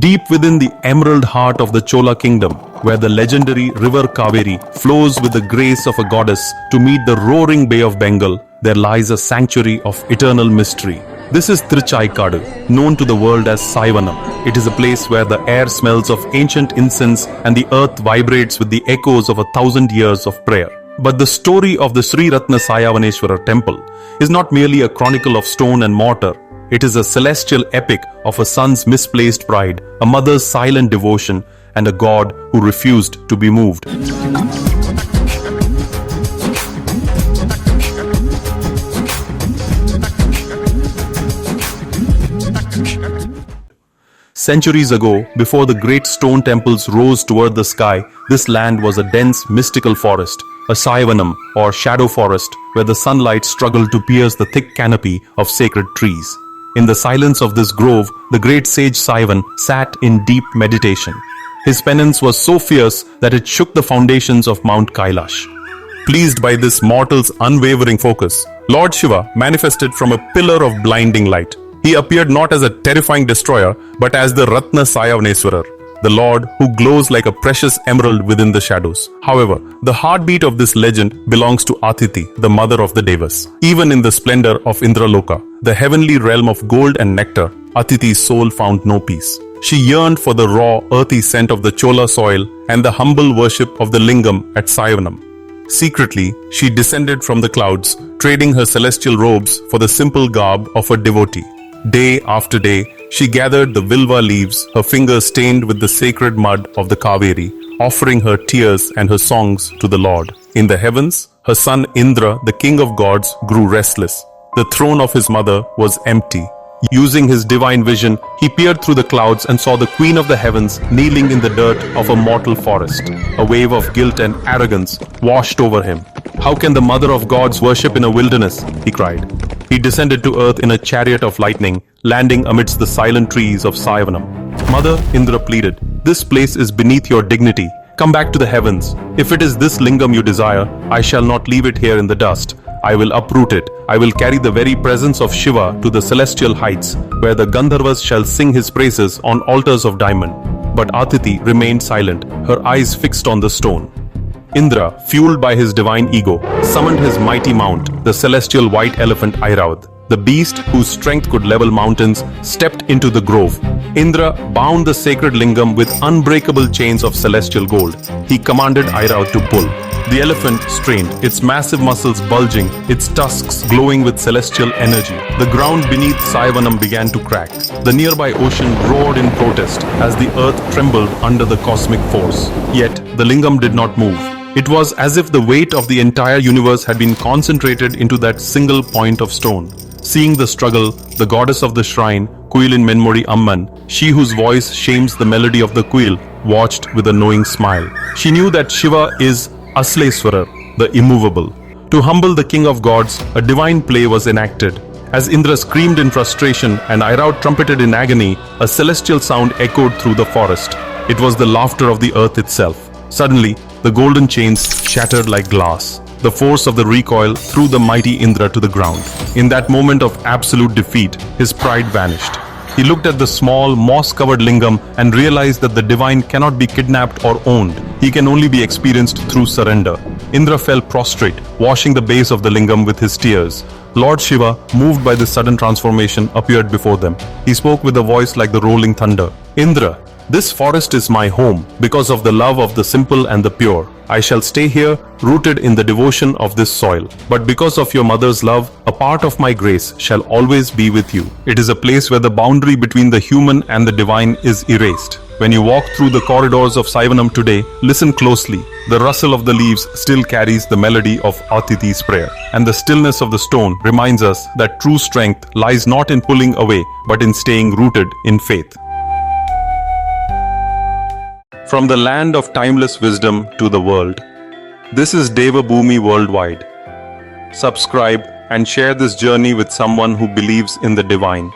Deep within the emerald heart of the Chola kingdom, where the legendary river Kaveri flows with the grace of a goddess to meet the roaring Bay of Bengal, there lies a sanctuary of eternal mystery. This is Thiruchaikkadu, known to the world as Chayavanam. It is a place where the air smells of ancient incense and the earth vibrates with the echoes of 1,000 years of prayer. But the story of the Sri Rathna Chaayavaneswarar Temple is not merely a chronicle of stone and mortar. It is a celestial epic of a son's misplaced pride, a mother's silent devotion, and a god who refused to be moved. Centuries ago, before the great stone temples rose toward the sky, this land was a dense, mystical forest, a Chayavanam or shadow forest where the sunlight struggled to pierce the thick canopy of sacred trees. In the silence of this grove, the great Sage Sayavana sat in deep meditation. His penance was so fierce that it shook the foundations of Mount Kailash. Pleased by this mortal's unwavering focus, Lord Shiva manifested from a pillar of blinding light. He appeared not as a terrifying destroyer, but as the Rathna Chaayavaneswarar, the Lord who glows like a precious emerald within the shadows. However, the heartbeat of this legend belongs to Athiti, the mother of the Devas. Even in the splendor of Indra, the heavenly realm of gold and nectar, Athiti's soul found no peace. She yearned for the raw, earthy scent of the Chola soil and the humble worship of the Lingam at Chayavanam. Secretly, she descended from the clouds, trading her celestial robes for the simple garb of a devotee. Day after day, she gathered the vilva leaves, her fingers stained with the sacred mud of the Kaveri, offering her tears and her songs to the Lord. In the heavens, her son Indra, the king of gods, grew restless. The throne of his mother was empty. Using his divine vision, he peered through the clouds and saw the queen of the heavens kneeling in the dirt of a mortal forest. A wave of guilt and arrogance washed over him. "How can the mother of gods worship in a wilderness?" he cried. He descended to earth in a chariot of lightning, landing amidst the silent trees of Chayavanam. "Mother," Indra pleaded, "this place is beneath your dignity. Come back to the heavens. If it is this lingam you desire, I shall not leave it here in the dust. I will uproot it. I will carry the very presence of Shiva to the celestial heights, where the Gandharvas shall sing his praises on altars of diamond." But Athiti remained silent, her eyes fixed on the stone. Indra, fueled by his divine ego, summoned his mighty mount, the celestial white elephant Airavata. The beast, whose strength could level mountains, stepped into the grove. Indra bound the sacred lingam with unbreakable chains of celestial gold. He commanded Airavata to pull. The elephant strained, its massive muscles bulging, its tusks glowing with celestial energy. The ground beneath Chayavanam began to crack. The nearby ocean roared in protest as the earth trembled under the cosmic force. Yet, the lingam did not move. It was as if the weight of the entire universe had been concentrated into that single point of stone. Seeing the struggle, the goddess of the shrine, Kuilin Menmori Amman, she whose voice shames the melody of the kuil, watched with a knowing smile. She knew that Shiva is Asleswarar, the immovable. To humble the king of gods, a divine play was enacted. As Indra screamed in frustration and Airavata trumpeted in agony, a celestial sound echoed through the forest. It was the laughter of the earth itself. Suddenly, the golden chains shattered like glass. The force of the recoil threw the mighty Indra to the ground. In that moment of absolute defeat, his pride vanished. He looked at the small, moss-covered lingam and realized that the divine cannot be kidnapped or owned. He can only be experienced through surrender. Indra fell prostrate, washing the base of the lingam with his tears. Lord Shiva, moved by this sudden transformation, appeared before them. He spoke with a voice like the rolling thunder. "Indra, this forest is my home because of the love of the simple and the pure. I shall stay here, rooted in the devotion of this soil. But because of your mother's love, a part of my grace shall always be with you. It is a place where the boundary between the human and the divine is erased. When you walk through the corridors of Chayavanam today, listen closely. The rustle of the leaves still carries the melody of Athiti's prayer. And the stillness of the stone reminds us that true strength lies not in pulling away, but in staying rooted in faith." From the land of timeless wisdom to the world, this is Devaboomi worldwide. Subscribe and share this journey with someone who believes in the divine.